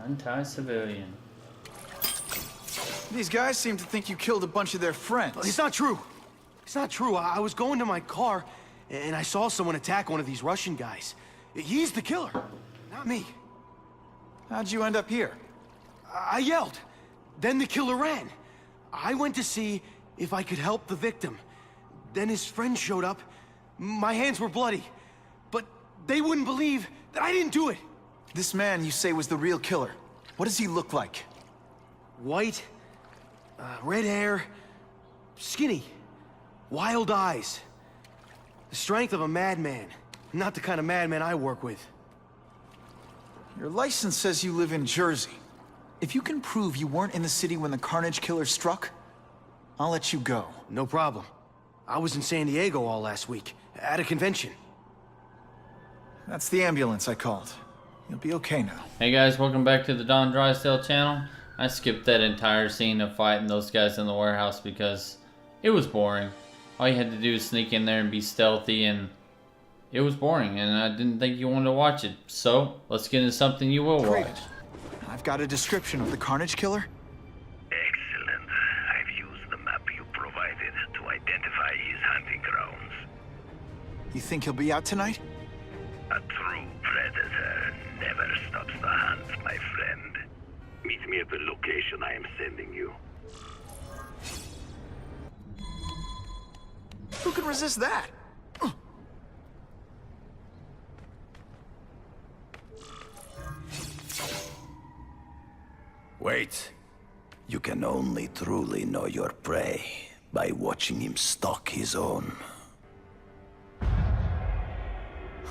Anti-civilian. These guys seem to think you killed a bunch of their friends. It's not true. It's not true. I was going to my car, and I saw someone attack one of these Russian guys. He's the killer, not me. How'd you end up here? I yelled. Then the killer ran. I went to see if I could help the victim. Then his friend showed up. My hands were bloody. But they wouldn't believe that I didn't do it. This man you say was the real killer. What does he look like? White, red hair, skinny, wild eyes. The strength of a madman. Not the kind of madman I work with. Your license says you live in Jersey. If you can prove you weren't in the city when the Carnage Killer struck, I'll let you go. No problem. I was in San Diego all last week, at a convention. That's the ambulance I called. You'll be okay now. Hey guys, welcome back to the Don Drysdale channel. I skipped that entire scene of fighting those guys in the warehouse because it was boring. All you had to do is sneak in there and be stealthy, and it was boring, and I didn't think you wanted to watch it. So, let's get into something you will watch. I've got a description of the Carnage Killer. Excellent. I've used the map you provided to identify his hunting grounds. You think he'll be out tonight? A true predator never stops the hunt, my friend. Meet me at the location I am sending you. Who can resist that? Wait. You can only truly know your prey by watching him stalk his own.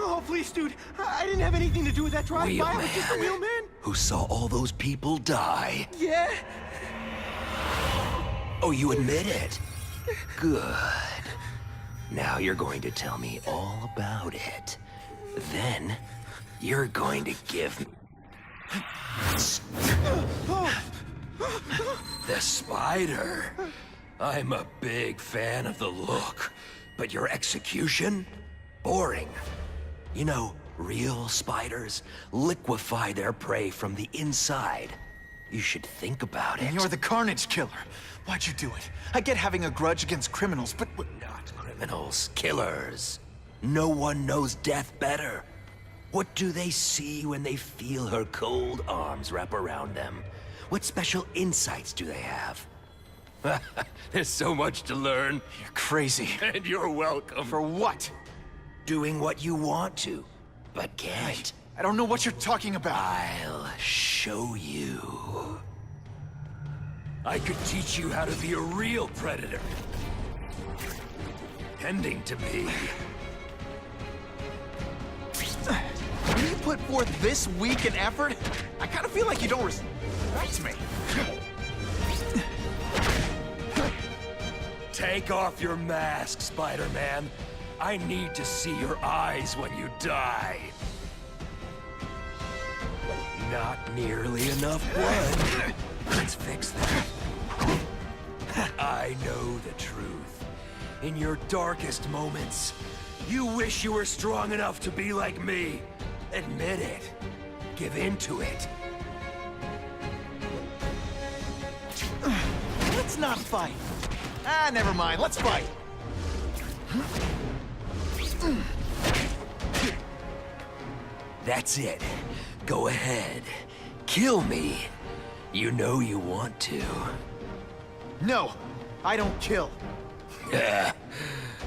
Oh, please, dude. I didn't have anything to do with that drive-by. I was just a wheelman. Who saw all those people die? Yeah? Oh, you admit it? Good. Now you're going to tell me all about it. Then, you're going to give me... The spider. I'm a big fan of the look, but your execution? Boring. You know, real spiders liquefy their prey from the inside. You should think about it. And you're the Carnage Killer. Why'd you do it? I get having a grudge against criminals, but... Not criminals, killers. No one knows death better. What do they see when they feel her cold arms wrap around them? What special insights do they have? There's so much to learn. You're crazy. And you're welcome. For what? Doing what you want to, but can't. I don't know what you're talking about. I'll show you. I could teach you how to be a real predator. Pretending to be. When you put forth this week an effort, I kind of feel like you don't respect me. Take off your mask, Spider-Man. I need to see your eyes when you die. Not nearly enough blood. Let's fix that. I know the truth. In your darkest moments, you wish you were strong enough to be like me. Admit it. Give in to it. Let's not fight. Ah, never mind. Let's fight. That's it. Go ahead. Kill me. You know you want to. No, I don't kill.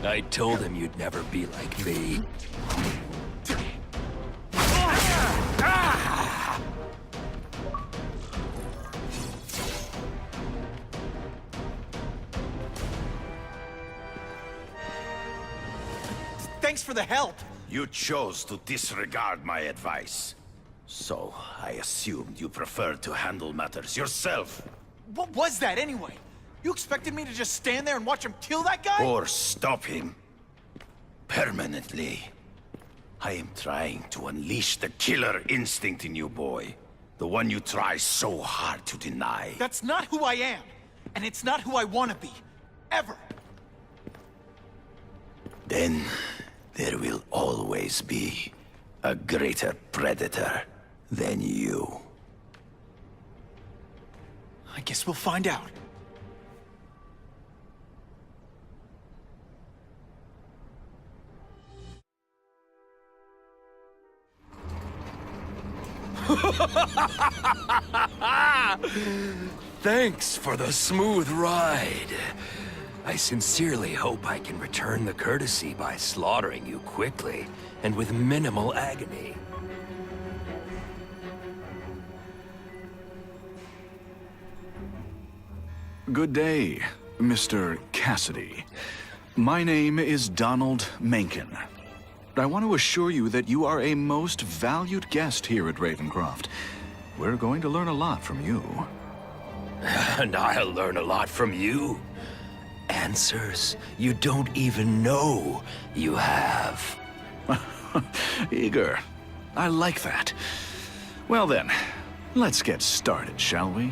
I told him you'd never be like me. Thanks for the help. You chose to disregard my advice. So, I assumed you preferred to handle matters yourself. What was that anyway? You expected me to just stand there and watch him kill that guy? Or stop him. Permanently. I am trying to unleash the killer instinct in you, boy. The one you try so hard to deny. That's not who I am. And it's not who I want to be. Ever. Then, there will always be a greater predator than you. Guess we'll find out. Thanks for the smooth ride. I sincerely hope I can return the courtesy by slaughtering you quickly and with minimal agony. Good day, Mr. Cassidy. My name is Donald Mencken. I want to assure you that you are a most valued guest here at Ravencroft. We're going to learn a lot from you. And I'll learn a lot from you. Answers you don't even know you have. Eager. I like that. Well then, let's get started, shall we?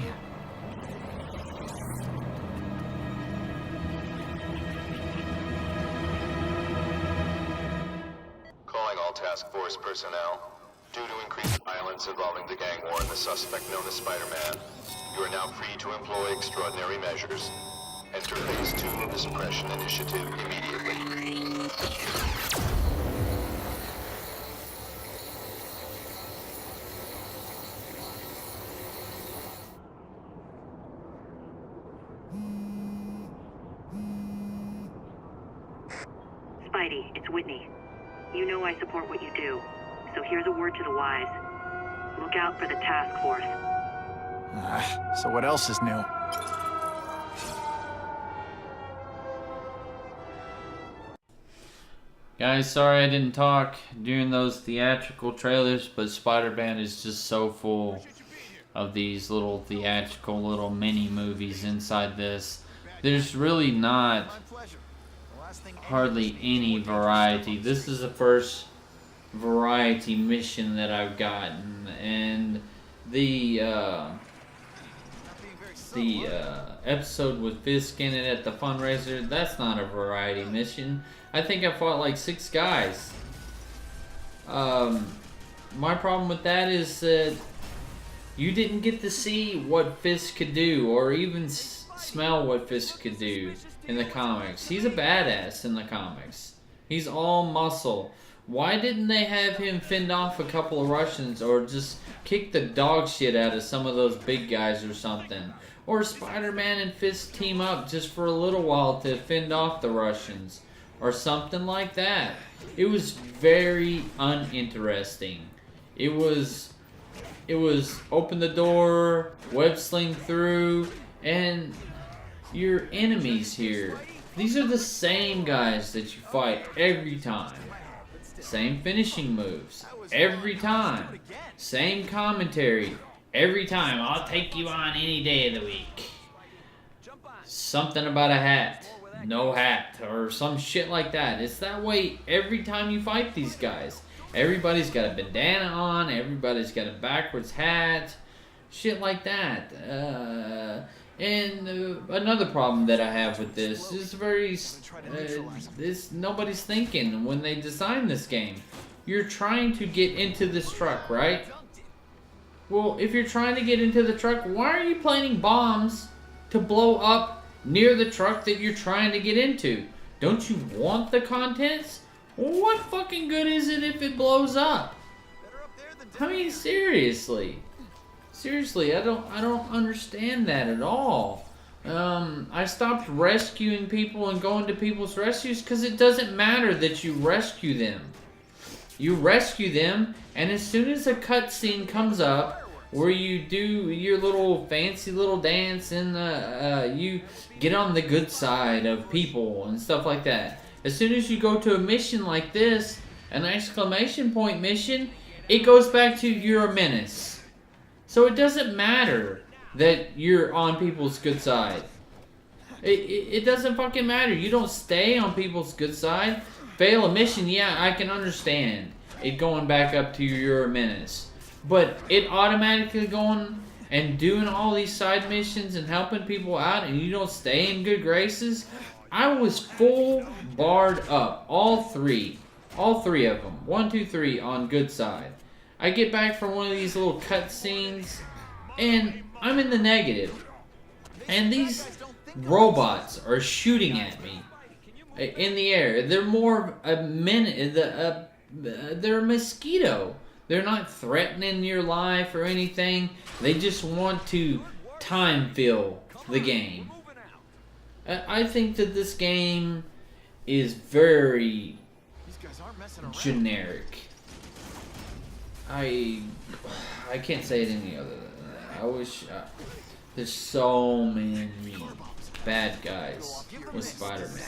Calling all task force personnel. Due to increased violence involving the gang war and the suspect known as Spider-Man, you are now free to employ extraordinary measures. Enter phase 2 of the suppression initiative immediately. Spidey, it's Whitney. You know I support what you do, so here's a word to the wise. Look out for the task force. So what else is new? Guys, sorry I didn't talk during those theatrical trailers, but Spider-Man is just so full of these little theatrical little mini movies inside this. There's really not hardly any variety. This is the first variety mission that I've gotten, and the episode with Fisk in it at the fundraiser, that's not a variety mission. I think I fought like 6 guys. My problem with that is that you didn't get to see what Fisk could do, or even smell what Fisk could do in the comics. He's a badass in the comics. He's all muscle. Why didn't they have him fend off a couple of Russians, or just kick the dog shit out of some of those big guys or something? Or Spider-Man and Fisk team up just for a little while to fend off the Russians, or something like that. It was very uninteresting. It was open the door, web sling through, and your enemies here. These are the same guys that you fight every time. Same finishing moves every time. Same commentary every time. I'll take you on any day of the week. Something about a hat. No hat. Or some shit like that. It's that way every time you fight these guys. Everybody's got a bandana on. Everybody's got a backwards hat. Shit like that. And another problem that I have with this is nobody's thinking when they design this game. You're trying to get into this truck, right? Well, if you're trying to get into the truck, why are you planting bombs to blow up near the truck that you're trying to get into? Don't you want the contents? Well, what fucking good is it if it blows up? I mean, seriously. Seriously, I don't understand that at all. I stopped rescuing people and going to people's rescues because it doesn't matter that you rescue them. You rescue them, and as soon as a cutscene comes up where you do your little fancy little dance and you get on the good side of people and stuff like that. As soon as you go to a mission like this, an exclamation point mission, it goes back to you're a menace. So it doesn't matter that you're on people's good side. It doesn't fucking matter. You don't stay on people's good side. Fail a mission, yeah, I can understand it going back up to you're a menace. But it automatically going and doing all these side missions and helping people out, and you don't stay in good graces. I was full barred up. All three of them. 1, 2, 3 on good side. I get back from one of these little cut scenes, and I'm in the negative. And these robots are shooting at me in the air. They're more a they're a mosquito. They're not threatening your life or anything. They just want to time fill the game. I think that this game is very generic. I can't say it any other than that. I wish there's so many bad guys with Spider-Man.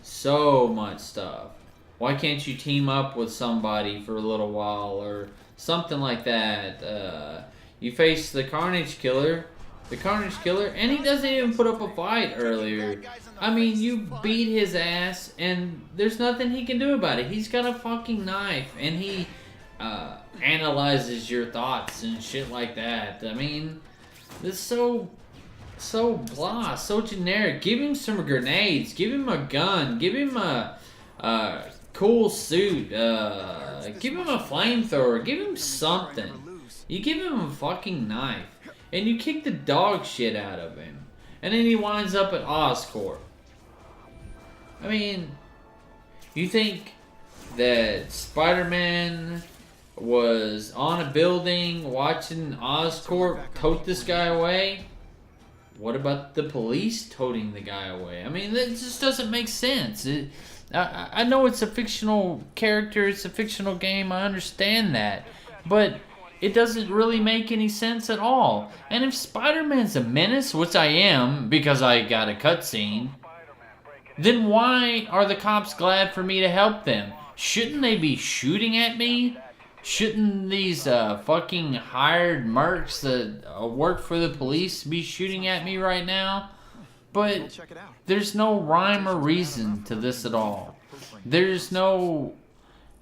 So much stuff. Why can't you team up with somebody for a little while or something like that? You face the Carnage Killer, and he doesn't even put up a fight earlier. I mean, you beat his ass, and there's nothing he can do about it. He's got a fucking knife, and he analyzes your thoughts and shit like that. I mean, this is so blah, so generic. Give him some grenades, give him a gun, give him a cool suit, give him a flamethrower, give him something. You give him a fucking knife, and you kick the dog shit out of him, and then he winds up at Oscorp. I mean, you think that Spider-Man was on a building watching Oscorp tote this guy away? What about the police toting the guy away? I mean, that just doesn't make sense. I know it's a fictional character, it's a fictional game, I understand that. But it doesn't really make any sense at all. And if Spider-Man's a menace, which I am, because I got a cutscene, then why are the cops glad for me to help them? Shouldn't they be shooting at me? Shouldn't these fucking hired mercs that work for the police be shooting at me right now? But there's no rhyme or reason to this at all. There's no...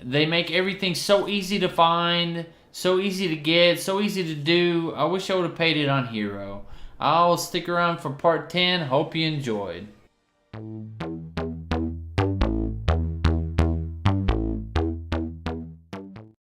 They make everything so easy to find, so easy to get, so easy to do. I wish I would have paid it on Hero. I'll stick around for part 10. Hope you enjoyed.